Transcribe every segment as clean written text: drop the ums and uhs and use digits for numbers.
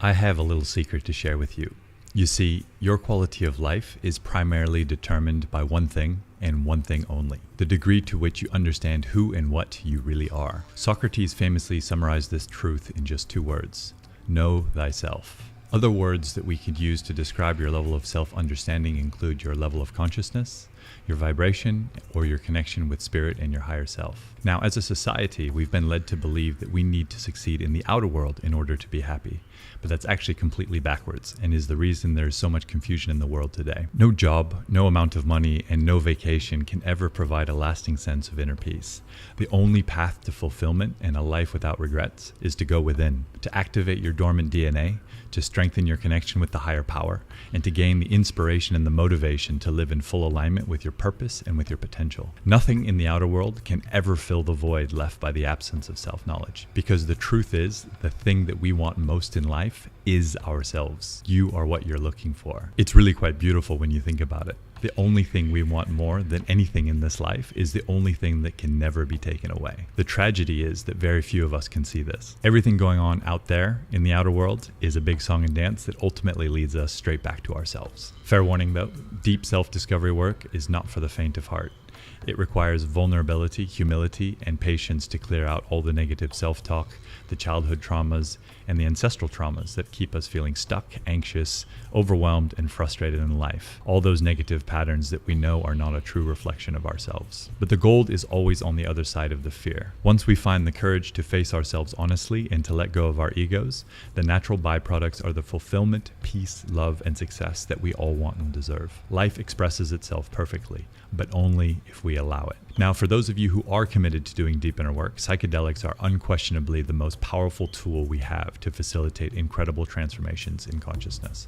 I have a little secret to share with you. You see, your quality of life is primarily determined by one thing and one thing only: the degree to which you understand who and what you really are. Socrates famously summarized this truth in just 2 words: know thyself. Other words that we could use to describe your level of self-understanding include your level of consciousness, your vibration, or your connection with spirit and your higher self. Now, as a society, we've been led to believe that we need to succeed in the outer world in order to be happy. But that's actually completely backwards and is the reason there's so much confusion in the world today. No job, no amount of money, and no vacation can ever provide a lasting sense of inner peace. The only path to fulfillment and a life without regrets is to go within, to activate your dormant DNA, to strengthen your connection with the higher power, and to gain the inspiration and the motivation to live in full alignment with your purpose and with your potential. Nothing in the outer world can ever fill the void left by the absence of self-knowledge, because the truth is, the thing that we want most in life is ourselves. You are what you're looking for. It's really quite beautiful when you think about it. The only thing we want more than anything in this life is the only thing that can never be taken away. The tragedy is that very few of us can see this. Everything going on out there in the outer world is a big song and dance that ultimately leads us straight back to ourselves. Fair warning though, deep self-discovery work is not for the faint of heart. It requires vulnerability, humility, and patience to clear out all the negative self-talk, the childhood traumas, and the ancestral traumas that keep us feeling stuck, anxious, overwhelmed, and frustrated in life. All those negative patterns that we know are not a true reflection of ourselves. But the gold is always on the other side of the fear. Once we find the courage to face ourselves honestly and to let go of our egos, the natural byproducts are the fulfillment, peace, love, and success that we all want and deserve. Life expresses itself perfectly, but only if we allow it. Now, for those of you who are committed to doing deep inner work, psychedelics are unquestionably the most powerful tool we have to facilitate incredible transformations in consciousness.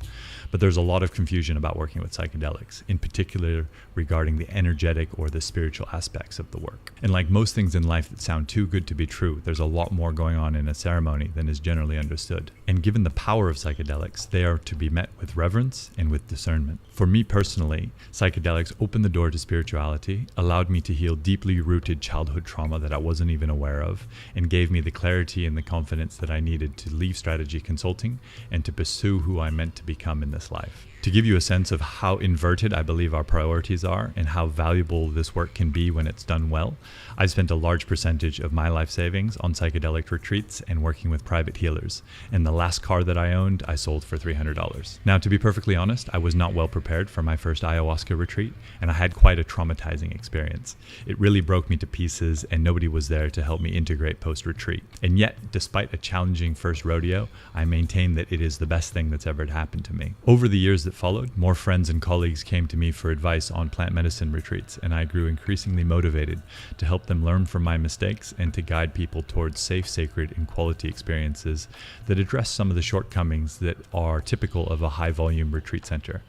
But there's a lot of confusion about working with psychedelics, in particular regarding the energetic or the spiritual aspects of the work. And like most things in life that sound too good to be true, there's a lot more going on in a ceremony than is generally understood. And given the power of psychedelics, they are to be met with reverence and with discernment. For me personally, psychedelics opened the door to spirituality, allowed me to heal deeply rooted childhood trauma that I wasn't even aware of, and gave me the clarity and the confidence that I needed to leave strategy consulting and to pursue who I meant to become in this life. To give you a sense of how inverted I believe our priorities are and how valuable this work can be when it's done well, I spent a large percentage of my life savings on psychedelic retreats and working with private healers. And the last car that I owned, I sold for $300. Now, to be perfectly honest, I was not well prepared for my first ayahuasca retreat, and I had quite a traumatizing experience. It really broke me to pieces, and nobody was there to help me integrate post-retreat. And yet, despite a challenging first rodeo, I maintain that it is the best thing that's ever happened to me. Over the years that followed, more friends and colleagues came to me for advice on plant medicine retreats, and I grew increasingly motivated to help them learn from my mistakes and to guide people towards safe, sacred, and quality experiences that address some of the shortcomings that are typical of a high-volume retreat center.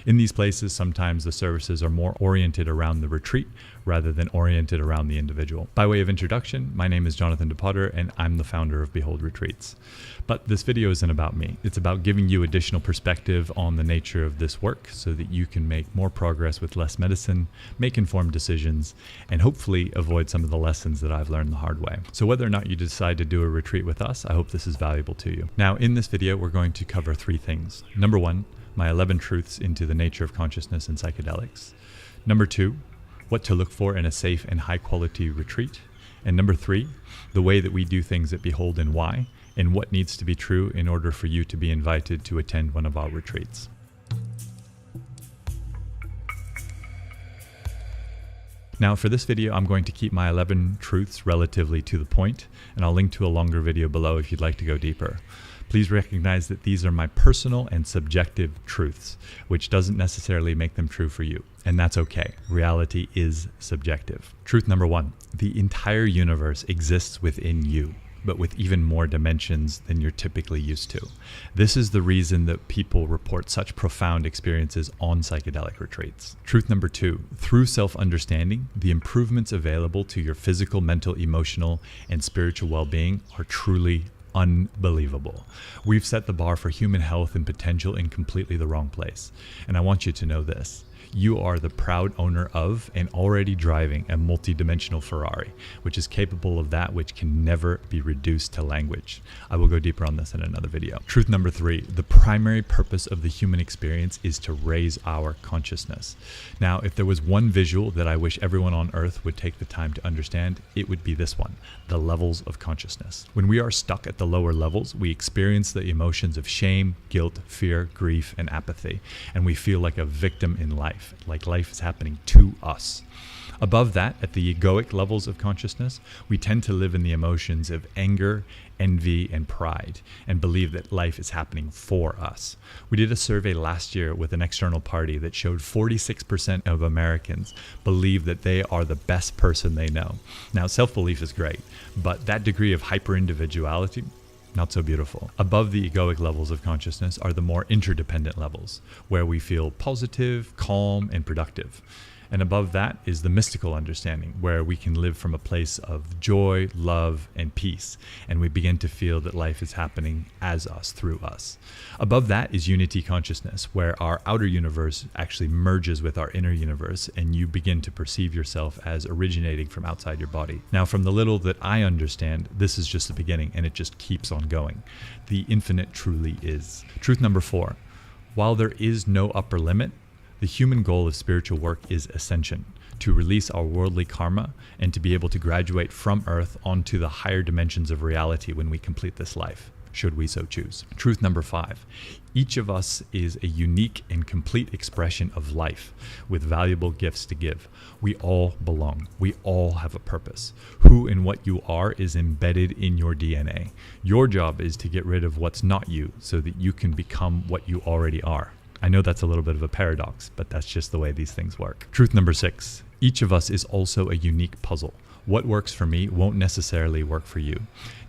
In these places, sometimes the services are more oriented around the retreat rather than oriented around the individual. By way of introduction, my name is Jonathan DePotter, and I'm the founder of Behold Retreats. But this video isn't about me. It's about giving you additional perspective on the nature of this work so that you can make more progress with less medicine, make informed decisions, and hopefully avoid some of the lessons that I've learned the hard way. So whether or not you decide to do a retreat with us, I hope this is valuable to you. Now, in this video, we're going to cover 3 things. Number 1, my 11 truths into the nature of consciousness and psychedelics. Number 2, what to look for in a safe and high quality retreat. And number 3, the way that we do things at Behold and why, and what needs to be true in order for you to be invited to attend one of our retreats. Now, for this video, I'm going to keep my 11 truths relatively to the point, and I'll link to a longer video below if you'd like to go deeper. Please recognize that these are my personal and subjective truths, which doesn't necessarily make them true for you. And that's okay. Reality is subjective. Truth number 1, the entire universe exists within you, but with even more dimensions than you're typically used to. This is the reason that people report such profound experiences on psychedelic retreats. Truth number 2, through self-understanding, the improvements available to your physical, mental, emotional, and spiritual well-being are truly unbelievable. We've set the bar for human health and potential in completely the wrong place. And I want you to know this. you are the proud owner of and already driving a multi-dimensional Ferrari, which is capable of that which can never be reduced to language. I will go deeper on this in another video. Truth number 3, the primary purpose of the human experience is to raise our consciousness. Now, if there was one visual that I wish everyone on earth would take the time to understand, it would be this one: the levels of consciousness. When we are stuck at the lower levels, we experience the emotions of shame, guilt, fear, grief, and apathy, and we feel like a victim in life, like life is happening to us. Above that, at the egoic levels of consciousness, we tend to live in the emotions of anger, envy, and pride, and believe that life is happening for us. We did a survey last year with an external party that showed 46% of Americans believe that they are the best person they know. Now, self-belief is great, but that degree of hyper-individuality, not so beautiful. Above the egoic levels of consciousness are the more interdependent levels, where we feel positive, calm, and productive. And above that is the mystical understanding, where we can live from a place of joy, love, and peace, and we begin to feel that life is happening as us, through us. Above that is unity consciousness, where our outer universe actually merges with our inner universe, and you begin to perceive yourself as originating from outside your body. Now, from the little that I understand, this is just the beginning, and it just keeps on going. The infinite truly is. Truth number 4, while there is no upper limit, the human goal of spiritual work is ascension, to release our worldly karma and to be able to graduate from earth onto the higher dimensions of reality when we complete this life, should we so choose. Truth number 5, each of us is a unique and complete expression of life with valuable gifts to give. We all belong. We all have a purpose. Who and what you are is embedded in your DNA. Your job is to get rid of what's not you so that you can become what you already are. I know that's a little bit of a paradox, but that's just the way these things work. Truth number 6, each of us is also a unique puzzle. What works for me won't necessarily work for you.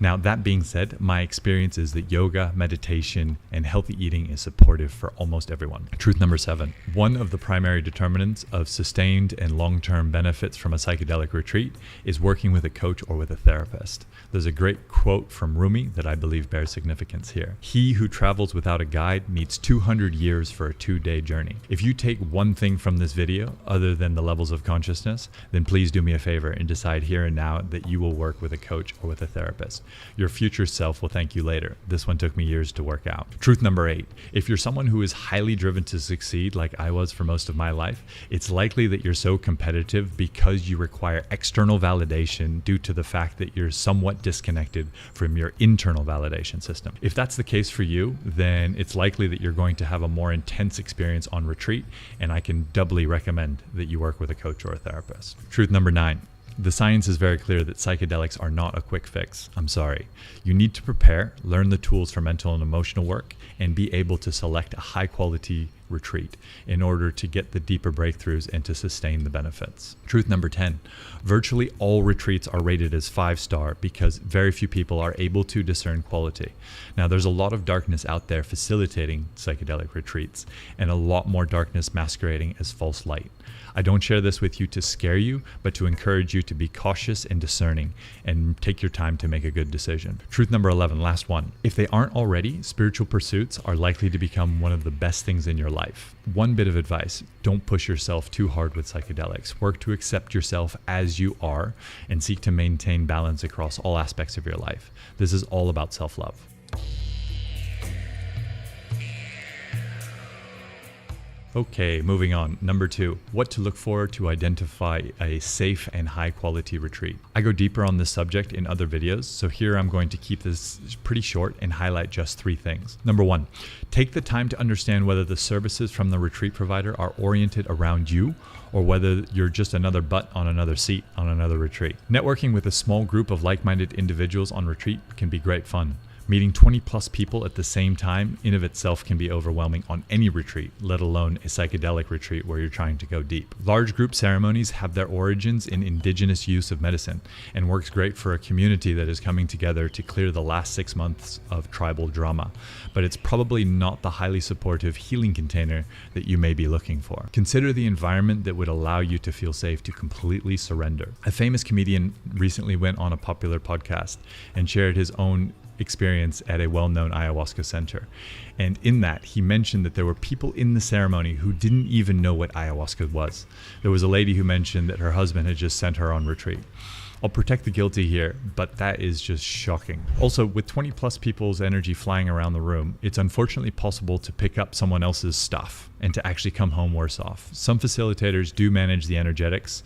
Now, that being said, my experience is that yoga, meditation, and healthy eating is supportive for almost everyone. Truth number 7, one of the primary determinants of sustained and long-term benefits from a psychedelic retreat is working with a coach or with a therapist. There's a great quote from Rumi that I believe bears significance here. He who travels without a guide needs 200 years for a 2-day journey. If you take one thing from this video, other than the levels of consciousness, then please do me a favor and decide here and now that you will work with a coach or with a therapist. Your future self will thank you later. This one took me years to work out. Truth number 8, if you're someone who is highly driven to succeed like I was for most of my life, it's likely that you're so competitive because you require external validation due to the fact that you're somewhat disconnected from your internal validation system. If that's the case for you, then it's likely that you're going to have a more intense experience on retreat, and I can doubly recommend that you work with a coach or a therapist. Truth number 9, the science is very clear that psychedelics are not a quick fix. I'm sorry. You need to prepare, learn the tools for mental and emotional work, and be able to select a high quality retreat in order to get the deeper breakthroughs and to sustain the benefits. Truth number 10, virtually all retreats are rated as 5-star because very few people are able to discern quality. Now, there's a lot of darkness out there facilitating psychedelic retreats, and a lot more darkness masquerading as false light. I don't share this with you to scare you, but to encourage you to be cautious and discerning and take your time to make a good decision. Truth number 11, last one. If they aren't already, spiritual pursuits are likely to become one of the best things in your life. One bit of advice, don't push yourself too hard with psychedelics. Work to accept yourself as you are and seek to maintain balance across all aspects of your life. This is all about self-love. Okay, moving on. Number 2, what to look for to identify a safe and high quality retreat. I go deeper on this subject in other videos, so here I'm going to keep this pretty short and highlight just 3 things. Number 1, take the time to understand whether the services from the retreat provider are oriented around you or whether you're just another butt on another seat on another retreat. Networking with a small group of like-minded individuals on retreat can be great fun. Meeting 20 plus people at the same time in of itself can be overwhelming on any retreat, let alone a psychedelic retreat where you're trying to go deep. Large group ceremonies have their origins in indigenous use of medicine and works great for a community that is coming together to clear the last 6 months of tribal drama, but it's probably not the highly supportive healing container that you may be looking for. Consider the environment that would allow you to feel safe to completely surrender. A famous comedian recently went on a popular podcast and shared his own experience at a well-known ayahuasca center. And in that, he mentioned that there were people in the ceremony who didn't even know what ayahuasca was. There was a lady who mentioned that her husband had just sent her on retreat. I'll protect the guilty here, but that is just shocking. Also, with 20 plus people's energy flying around the room, it's unfortunately possible to pick up someone else's stuff and to actually come home worse off. Some facilitators do manage the energetics,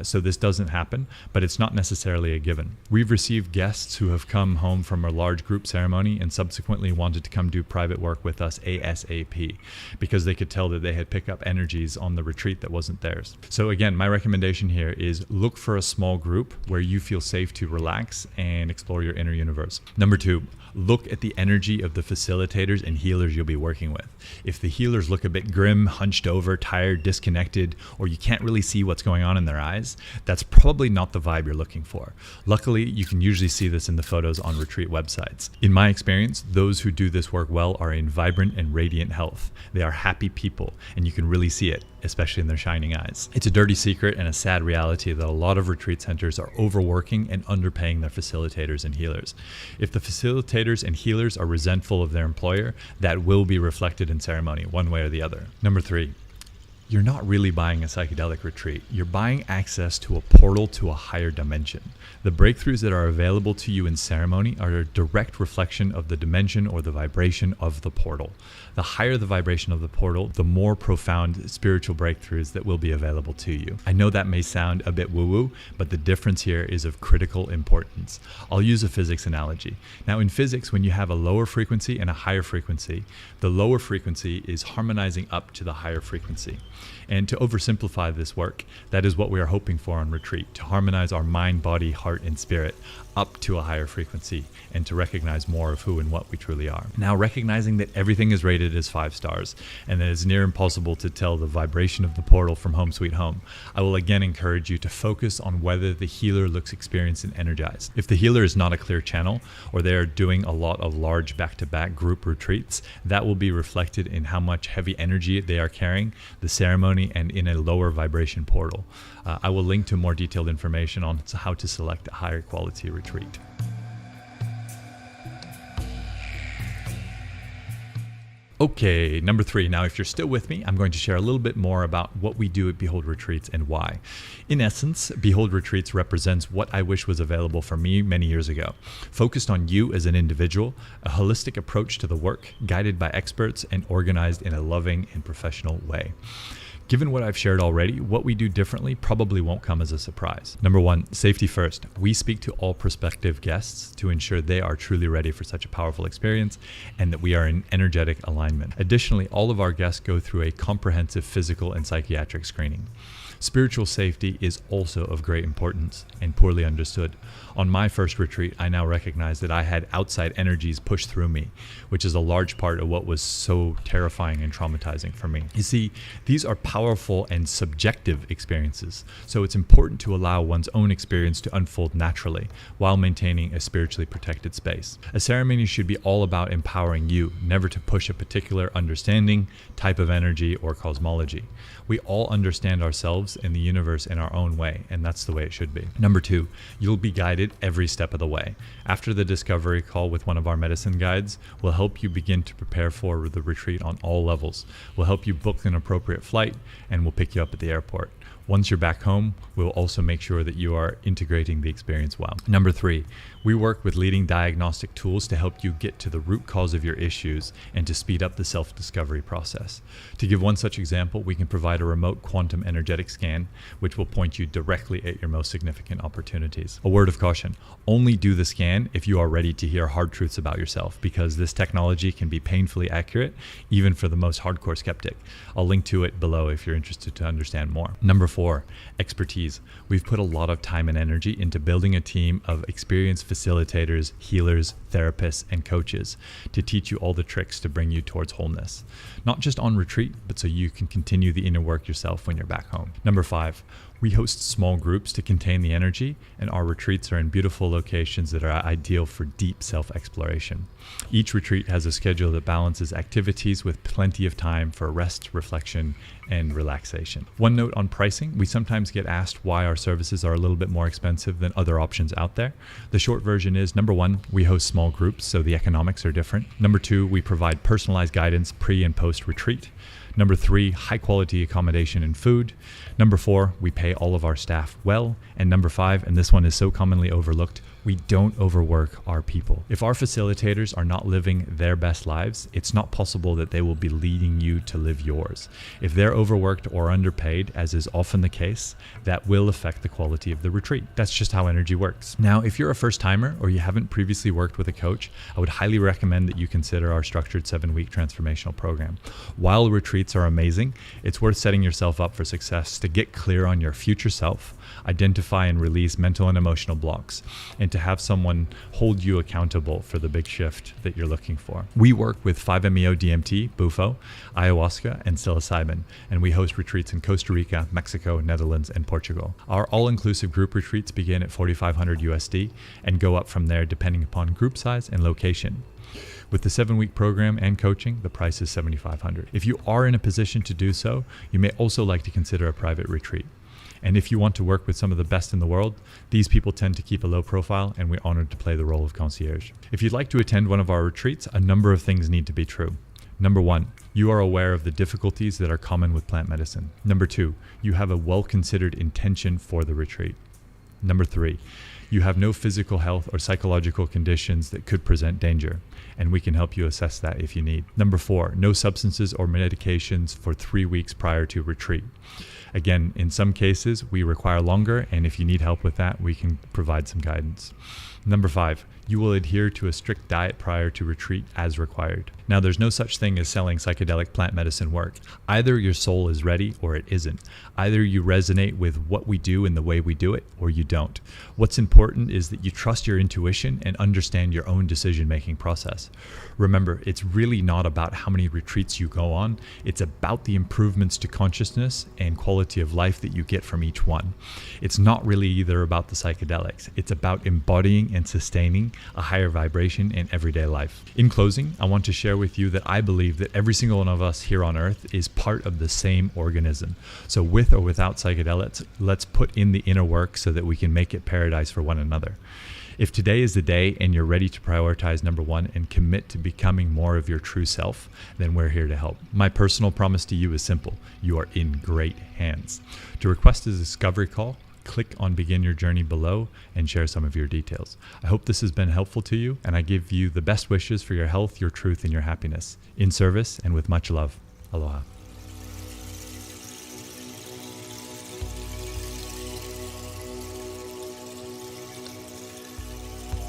so this doesn't happen, but it's not necessarily a given. We've received guests who have come home from a large group ceremony and subsequently wanted to come do private work with us ASAP because they could tell that they had picked up energies on the retreat that wasn't theirs. So again, my recommendation here is look for a small group where you feel safe to relax and explore your inner universe. Number 2, look at the energy of the facilitators and healers you'll be working with. If the healers look a bit grim, hunched over, tired, disconnected, or you can't really see what's going on in their eyes, that's probably not the vibe you're looking for. Luckily, you can usually see this in the photos on retreat websites. In my experience, those who do this work well are in vibrant and radiant health. They are happy people, and you can really see it, especially in their shining eyes. It's a dirty secret and a sad reality that a lot of retreat centers are overworking and underpaying their facilitators and healers. If the facilitators and healers are resentful of their employer, that will be reflected in ceremony, one way or the other. Number 3, you're not really buying a psychedelic retreat. You're buying access to a portal to a higher dimension. The breakthroughs that are available to you in ceremony are a direct reflection of the dimension or the vibration of the portal. The higher the vibration of the portal, the more profound spiritual breakthroughs that will be available to you. I know that may sound a bit woo-woo, but the difference here is of critical importance. I'll use a physics analogy. Now in physics, when you have a lower frequency and a higher frequency, the lower frequency is harmonizing up to the higher frequency. And to oversimplify this work, that is what we are hoping for on retreat, to harmonize our mind, body, heart, and spirit up to a higher frequency and to recognize more of who and what we truly are. Now, recognizing that everything is rated as 5 stars and that it's near impossible to tell the vibration of the portal from home sweet home, I will again encourage you to focus on whether the healer looks experienced and energized. If the healer is not a clear channel or they are doing a lot of large back-to-back group retreats, that will be reflected in how much heavy energy they are carrying, the ceremony, and in a lower vibration portal. I will link to more detailed information on how to select a higher quality retreat. Okay, number 3. Now, if you're still with me, I'm going to share a little bit more about what we do at Behold Retreats and why. In essence, Behold Retreats represents what I wish was available for me many years ago. Focused on you as an individual, a holistic approach to the work, guided by experts and organized in a loving and professional way. Given what I've shared already, what we do differently probably won't come as a surprise. Number 1, safety first. We speak to all prospective guests to ensure they are truly ready for such a powerful experience and that we are in energetic alignment. Additionally, all of our guests go through a comprehensive physical and psychiatric screening. Spiritual safety is also of great importance and poorly understood. On my first retreat, I now recognize that I had outside energies push through me, which is a large part of what was so terrifying and traumatizing for me. You see, these are powerful and subjective experiences, so it's important to allow one's own experience to unfold naturally while maintaining a spiritually protected space. A ceremony should be all about empowering you, never to push a particular understanding, type of energy, or cosmology. We all understand ourselves and the universe in our own way, and that's the way it should be. Number 2, you'll be guided every step of the way. After the discovery call with one of our medicine guides, we'll help you begin to prepare for the retreat on all levels. We'll help you book an appropriate flight, and we'll pick you up at the airport. Once you're back home, we'll also make sure that you are integrating the experience well. Number 3, we work with leading diagnostic tools to help you get to the root cause of your issues and to speed up the self-discovery process. To give one such example, we can provide a remote quantum energetic scan, which will point you directly at your most significant opportunities. A word of caution, only do the scan if you are ready to hear hard truths about yourself, because this technology can be painfully accurate, even for the most hardcore skeptic. I'll link to it below if you're interested to understand more. Number 4, expertise. We've put a lot of time and energy into building a team of experienced facilitators, healers, therapists, and coaches to teach you all the tricks to bring you towards wholeness. Not just on retreat, but so you can continue the inner work yourself when you're back home. Number 5, We host small groups to contain the energy, and our retreats are in beautiful locations that are ideal for deep self-exploration. Each retreat has a schedule that balances activities with plenty of time for rest, reflection, and relaxation. One note on pricing: we sometimes get asked why our services are a little bit more expensive than other options out there. The short version is, number one, we host small groups, so the economics are different. Number two, we provide personalized guidance pre and post retreat. Number three, high quality accommodation and food. Number four, we pay all of our staff well. And number five, and this one is so commonly overlooked, we don't overwork our people. If our facilitators are not living their best lives, it's not possible that they will be leading you to live yours. If they're overworked or underpaid, as is often the case, that will affect the quality of the retreat. That's just how energy works. Now, if you're a first timer or you haven't previously worked with a coach, I would highly recommend that you consider our structured 7-week transformational program. While retreats are amazing, it's worth setting yourself up for success to get clear on your future self, identify and release mental and emotional blocks, and to have someone hold you accountable for the big shift that you're looking for. We work with 5-MeO-DMT, Bufo, Ayahuasca, and psilocybin, and we host retreats in Costa Rica, Mexico, Netherlands, and Portugal. Our all-inclusive group retreats begin at $4,500 USD and go up from there depending upon group size and location. With the 7-week program and coaching, the price is $7,500. If you are in a position to do so, you may also like to consider a private retreat. And if you want to work with some of the best in the world, these people tend to keep a low profile, and we're honored to play the role of concierge. If you'd like to attend one of our retreats, a number of things need to be true. Number one, you are aware of the difficulties that are common with plant medicine. Number two, you have a well-considered intention for the retreat. Number three, you have no physical health or psychological conditions that could present danger, and we can help you assess that if you need. Number four, no substances or medications for 3 weeks prior to retreat. Again, in some cases, we require longer, and if you need help with that, we can provide some guidance. Number five, you will adhere to a strict diet prior to retreat as required. Now, there's no such thing as selling psychedelic plant medicine work. Either your soul is ready or it isn't. Either you resonate with what we do and the way we do it, or you don't. What's important is that you trust your intuition and understand your own decision-making process. Remember, it's really not about how many retreats you go on. It's about the improvements to consciousness and quality of life that you get from each one. It's not really either about the psychedelics. It's about embodying and sustaining a higher vibration in everyday life. In closing, I want to share with you that I believe that every single one of us here on Earth is part of the same organism. So with or without psychedelics, let's put in the inner work so that we can make it paradise for one another. If today is the day and you're ready to prioritize number one and commit to becoming more of your true self, then we're here to help. My personal promise to you is simple. You are in great hands. To request a discovery call, click on Begin Your Journey below and share some of your details. I hope this has been helpful to you, and I give you the best wishes for your health, your truth, and your happiness. In service and with much love. Aloha.